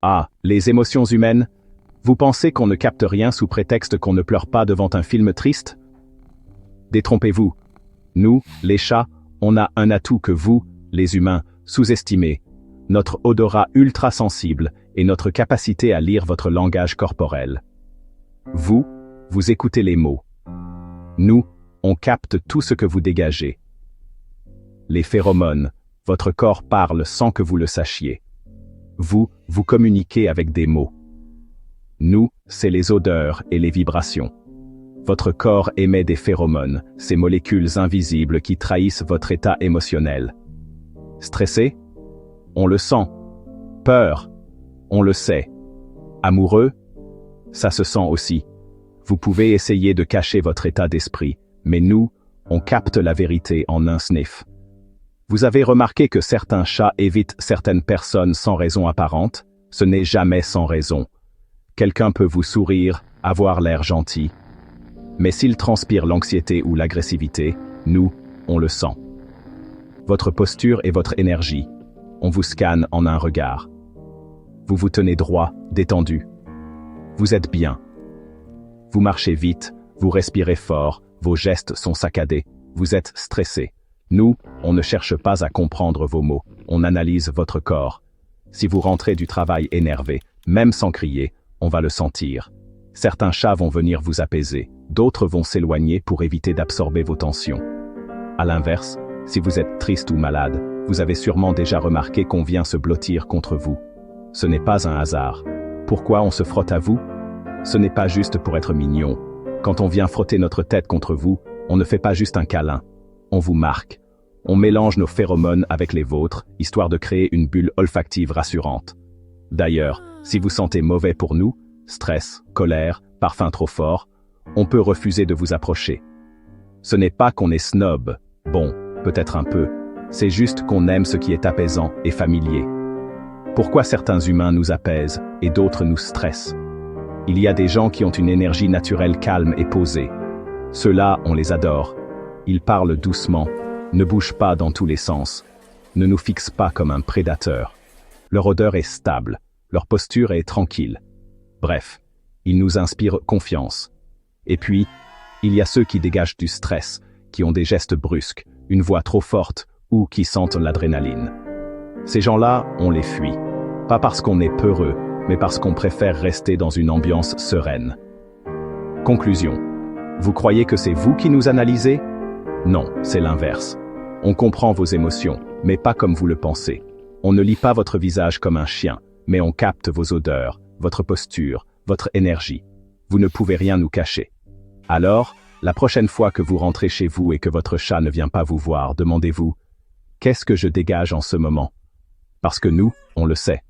Ah, les émotions humaines? Vous pensez qu'on ne capte rien sous prétexte qu'on ne pleure pas devant un film triste? Détrompez-vous. Nous, les chats, on a un atout que vous, les humains, sous-estimez. Notre odorat ultra-sensible et notre capacité à lire votre langage corporel. Vous écoutez les mots. Nous, on capte tout ce que vous dégagez. Les phéromones, votre corps parle sans que vous le sachiez. Vous communiquez avec des mots. Nous, c'est les odeurs et les vibrations. Votre corps émet des phéromones, ces molécules invisibles qui trahissent votre état émotionnel. Stressé? On le sent. Peur? On le sait. Amoureux? Ça se sent aussi. Vous pouvez essayer de cacher votre état d'esprit, mais nous, on capte la vérité en un sniff. Vous avez remarqué que certains chats évitent certaines personnes sans raison apparente? Ce n'est jamais sans raison. Quelqu'un peut vous sourire, avoir l'air gentil. Mais s'il transpire l'anxiété ou l'agressivité, nous, on le sent. Votre posture et votre énergie, on vous scanne en un regard. Vous vous tenez droit, détendu. Vous êtes bien. Vous marchez vite, vous respirez fort, vos gestes sont saccadés, vous êtes stressé. Nous, on ne cherche pas à comprendre vos mots, on analyse votre corps. Si vous rentrez du travail énervé, même sans crier, on va le sentir. Certains chats vont venir vous apaiser, d'autres vont s'éloigner pour éviter d'absorber vos tensions. À l'inverse, si vous êtes triste ou malade, vous avez sûrement déjà remarqué qu'on vient se blottir contre vous. Ce n'est pas un hasard. Pourquoi on se frotte à vous? Ce n'est pas juste pour être mignon. Quand on vient frotter notre tête contre vous, on ne fait pas juste un câlin. On vous marque. On mélange nos phéromones avec les vôtres, histoire de créer une bulle olfactive rassurante. D'ailleurs, si vous sentez mauvais pour nous, stress, colère, parfum trop fort, on peut refuser de vous approcher. Ce n'est pas qu'on est snob, bon, peut-être un peu, c'est juste qu'on aime ce qui est apaisant et familier. Pourquoi certains humains nous apaisent et d'autres nous stressent? Il y a des gens qui ont une énergie naturelle calme et posée. Ceux-là, on les adore. Ils parlent doucement, ne bougent pas dans tous les sens, ne nous fixent pas comme un prédateur. Leur odeur est stable, leur posture est tranquille. Bref, ils nous inspirent confiance. Et puis, il y a ceux qui dégagent du stress, qui ont des gestes brusques, une voix trop forte ou qui sentent l'adrénaline. Ces gens-là, on les fuit. Pas parce qu'on est peureux, mais parce qu'on préfère rester dans une ambiance sereine. Conclusion. Vous croyez que c'est vous qui nous analysez? Non, c'est l'inverse. On comprend vos émotions, mais pas comme vous le pensez. On ne lit pas votre visage comme un chien, mais on capte vos odeurs, votre posture, votre énergie. Vous ne pouvez rien nous cacher. Alors, la prochaine fois que vous rentrez chez vous et que votre chat ne vient pas vous voir, demandez-vous « Qu'est-ce que je dégage en ce moment ?» Parce que nous, on le sait.